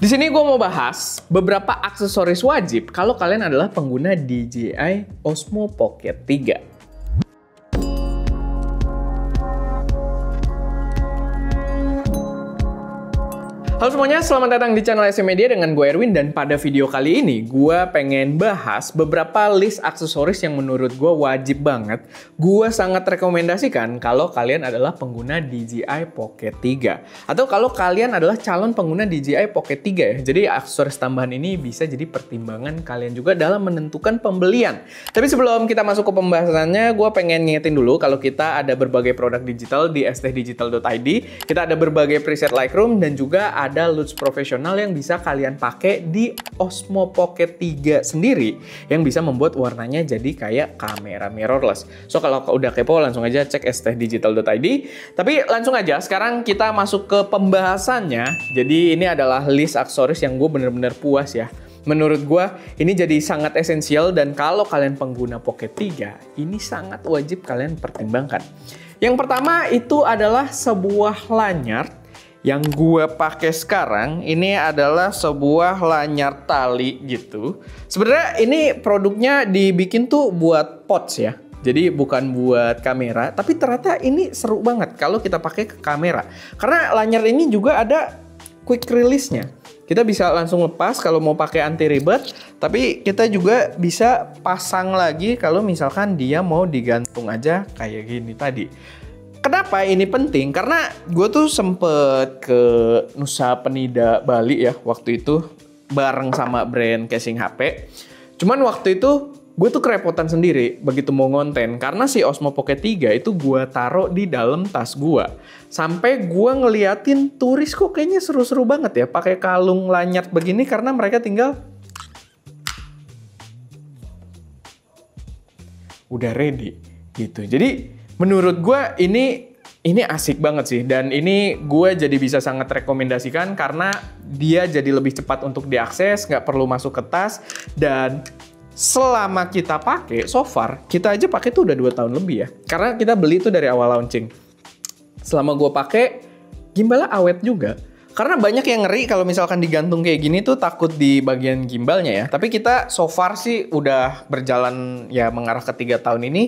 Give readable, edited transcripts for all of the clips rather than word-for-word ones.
Di sini gue mau bahas beberapa aksesoris wajib kalau kalian adalah pengguna DJI Osmo Pocket 3. Halo semuanya, selamat datang di channel SM Media dengan gue Erwin, dan pada video kali ini gue pengen bahas beberapa list aksesoris yang menurut gue wajib banget. Gue sangat rekomendasikan kalau kalian adalah pengguna DJI Pocket 3 atau kalau kalian adalah calon pengguna DJI Pocket 3 ya. Jadi aksesoris tambahan ini bisa jadi pertimbangan kalian juga dalam menentukan pembelian. Tapi sebelum kita masuk ke pembahasannya, gue pengen ngingetin dulu kalau kita ada berbagai produk digital di stdigital.id. Kita ada berbagai preset Lightroom dan juga ada lens profesional yang bisa kalian pakai di Osmo Pocket 3 sendiri yang bisa membuat warnanya jadi kayak kamera mirrorless. So kalau udah kepo langsung aja cek stdigital.id. Tapi langsung aja sekarang kita masuk ke pembahasannya. Jadi ini adalah list aksesoris yang gue bener-bener puas ya. Menurut gue ini jadi sangat esensial, dan kalau kalian pengguna Pocket 3 ini sangat wajib kalian pertimbangkan. Yang pertama itu adalah sebuah lanyard. Yang gue pakai sekarang ini adalah sebuah lanyard tali gitu. Sebenarnya ini produknya dibikin tuh buat pods ya. Jadi bukan buat kamera, tapi ternyata ini seru banget kalau kita pakai ke kamera. Karena lanyard ini juga ada quick release-nya. Kita bisa langsung lepas kalau mau pakai anti ribet, tapi kita juga bisa pasang lagi kalau misalkan dia mau digantung aja kayak gini tadi. Kenapa ini penting? Karena gue tuh sempet ke Nusa Penida Bali ya waktu itu bareng sama brand casing HP. Cuman waktu itu gue tuh kerepotan sendiri begitu mau ngonten karena si Osmo Pocket 3 itu gue taruh di dalam tas gue. Sampai gue ngeliatin turis kok kayaknya seru-seru banget ya pakai kalung lanyard begini, karena mereka tinggal udah ready gitu. Jadi menurut gue ini asik banget sih, dan ini gue jadi bisa sangat rekomendasikan karena dia jadi lebih cepat untuk diakses, nggak perlu masuk ke tas, dan selama kita pakai, so far kita aja pakai tuh udah 2 tahun lebih ya, karena kita beli tuh dari awal launching. Selama gue pakai, gimbalnya awet juga. Karena banyak yang ngeri kalau misalkan digantung kayak gini tuh takut di bagian gimbalnya ya. Tapi kita so far sih udah berjalan ya mengarah ke 3 tahun ini.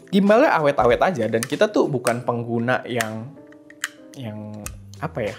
Gimbalnya awet-awet aja, dan kita tuh bukan pengguna yang apa ya,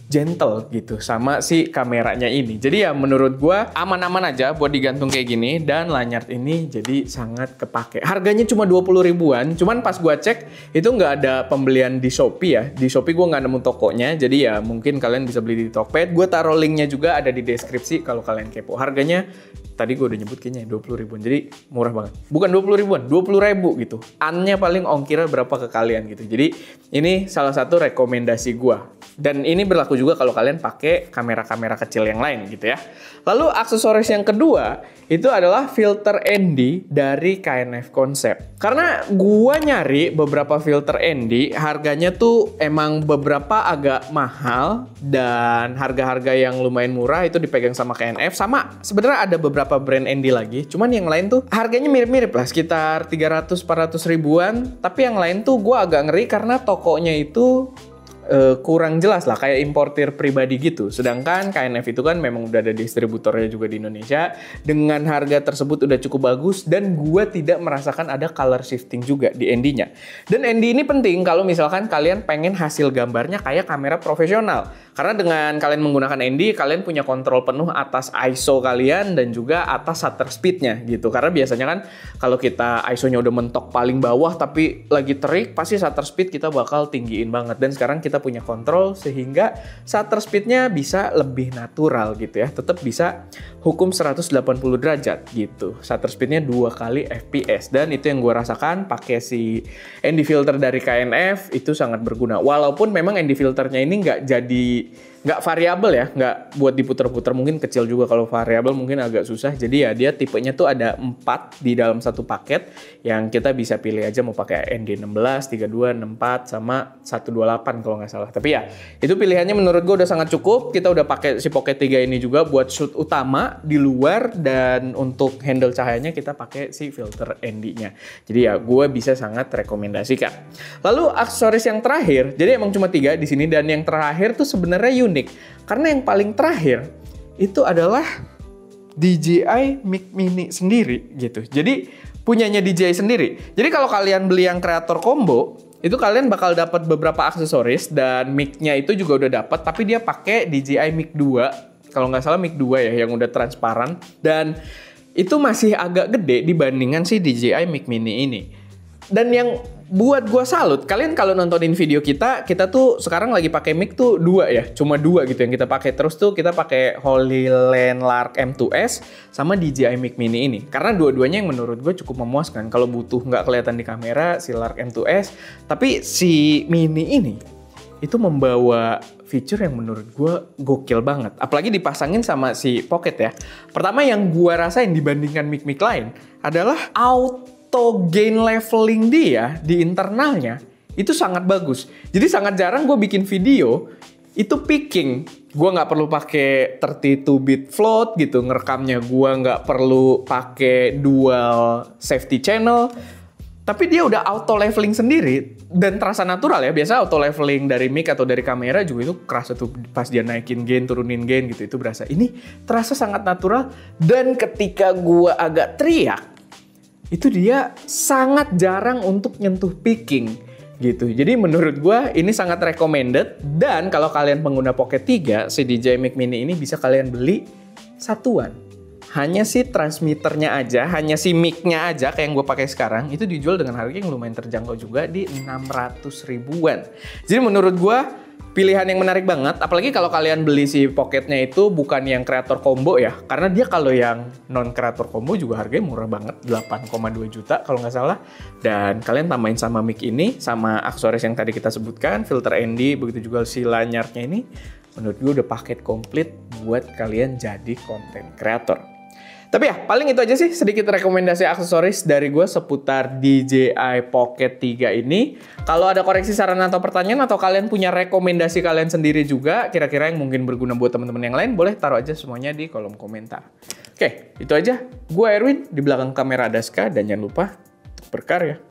gentle gitu sama si kameranya ini. Jadi ya menurut gua aman-aman aja buat digantung kayak gini, dan lanyard ini jadi sangat kepake. Harganya cuma 20 ribuan, cuman pas gua cek itu nggak ada pembelian di Shopee ya. Di Shopee gua nggak nemu tokonya, jadi ya mungkin kalian bisa beli di Tokped. Gua taruh linknya juga ada di deskripsi kalau kalian kepo. Harganya tadi gue udah nyebut kayaknya 20 ribuan, jadi murah banget. Bukan 20 ribuan, 20 ribu gitu. Annya paling ongkirnya berapa ke kalian gitu. Jadi ini salah satu rekomendasi gue. Dan ini berlaku juga kalau kalian pakai kamera-kamera kecil yang lain gitu ya. Lalu aksesoris yang kedua itu adalah filter ND dari KNF Concept. Karena gue nyari beberapa filter ND, harganya tuh emang beberapa agak mahal, dan harga-harga yang lumayan murah itu dipegang sama KNF. Sama sebenarnya ada beberapa brand ND lagi, cuman yang lain tuh harganya mirip-mirip lah, sekitar 300-400 ribuan. Tapi yang lain tuh gue agak ngeri karena tokonya itu kurang jelas lah, kayak importir pribadi gitu. Sedangkan KNF itu kan memang udah ada distributornya juga di Indonesia dengan harga tersebut udah cukup bagus, dan gue tidak merasakan ada color shifting juga di ND-nya. Dan ND ini penting kalau misalkan kalian pengen hasil gambarnya kayak kamera profesional. Karena dengan kalian menggunakan ND, kalian punya kontrol penuh atas ISO kalian dan juga atas shutter speed-nya gitu. Karena biasanya kan kalau kita ISO-nya udah mentok paling bawah tapi lagi terik, pasti shutter speed kita bakal tinggiin banget. Dan sekarang kita punya kontrol sehingga shutter speed-nya bisa lebih natural gitu ya. Tetap bisa hukum 180 derajat gitu. Shutter speed-nya 2 kali FPS. Dan itu yang gue rasakan pakai si ND filter dari KNF itu sangat berguna. Walaupun memang ND filternya ini nggak variabel ya, nggak buat diputer-puter, mungkin kecil juga. Kalau variabel mungkin agak susah. Jadi ya dia tipenya tuh ada 4 di dalam satu paket yang kita bisa pilih aja mau pakai ND16, 32, 64 sama 128 kalau nggak salah. Tapi ya itu pilihannya menurut gue udah sangat cukup. Kita udah pakai si Pocket 3 ini juga buat shoot utama di luar, dan untuk handle cahayanya kita pakai si filter ND-nya. Jadi ya gue bisa sangat rekomendasikan. Lalu aksesoris yang terakhir, jadi emang cuma 3 di sini, dan yang terakhir tuh sebenarnya unik. Karena yang paling terakhir itu adalah DJI Mic Mini sendiri gitu. Jadi punyanya DJI sendiri. Jadi kalau kalian beli yang Creator Combo, itu kalian bakal dapat beberapa aksesoris dan mic-nya itu juga udah dapat, tapi dia pakai DJI Mic 2. Kalau nggak salah Mic 2 ya, yang udah transparan. Dan itu masih agak gede dibandingkan si DJI Mic Mini ini. Dan yang buat gua salut, kalian kalau nontonin video kita tuh sekarang lagi pakai mic tuh 2 ya, cuma 2 gitu yang kita pakai. Terus tuh kita pakai HoloLens Lark M2S sama DJI Mic Mini ini. Karena dua-duanya yang menurut gue cukup memuaskan. Kalau butuh nggak kelihatan di kamera, si Lark M2S. Tapi si Mini ini, itu membawa fitur yang menurut gue gokil banget. Apalagi dipasangin sama si Pocket ya. Pertama yang gue rasain dibandingkan mic-mic lain adalah auto gain leveling dia di internalnya itu sangat bagus. Jadi sangat jarang gue bikin video itu picking. Gue nggak perlu pakai 32-bit float gitu ngerekamnya. Gue nggak perlu pakai dual safety channel. Tapi dia udah auto leveling sendiri dan terasa natural ya. Biasa auto leveling dari mic atau dari kamera juga itu kerasa tuh pas dia naikin gain, turunin gain gitu, itu berasa. Ini terasa sangat natural dan ketika gua agak teriak, itu dia sangat jarang untuk nyentuh picking gitu. Jadi menurut gua ini sangat recommended dan kalau kalian pengguna Pocket 3, si DJI Mic Mini ini bisa kalian beli satuan. Hanya si transmitternya aja, hanya si mic-nya aja kayak yang gue pakai sekarang, itu dijual dengan harga yang lumayan terjangkau juga di 600 ribuan. Jadi menurut gue pilihan yang menarik banget, apalagi kalau kalian beli si Pocket-nya itu bukan yang Creator Combo ya, karena dia kalau yang non Creator Combo juga harganya murah banget, 8,2 juta kalau nggak salah. Dan kalian tambahin sama mic ini, sama aksesoris yang tadi kita sebutkan, filter ND, begitu juga si lanyardnya ini, menurut gue udah paket komplit buat kalian jadi content creator. Tapi ya, paling itu aja sih sedikit rekomendasi aksesoris dari gue seputar DJI Pocket 3 ini. Kalau ada koreksi saran atau pertanyaan atau kalian punya rekomendasi kalian sendiri juga, kira-kira yang mungkin berguna buat teman-teman yang lain, boleh taruh aja semuanya di kolom komentar. Oke, itu aja. Gue Erwin, di belakang kamera Adaska, dan jangan lupa untuk berkarya.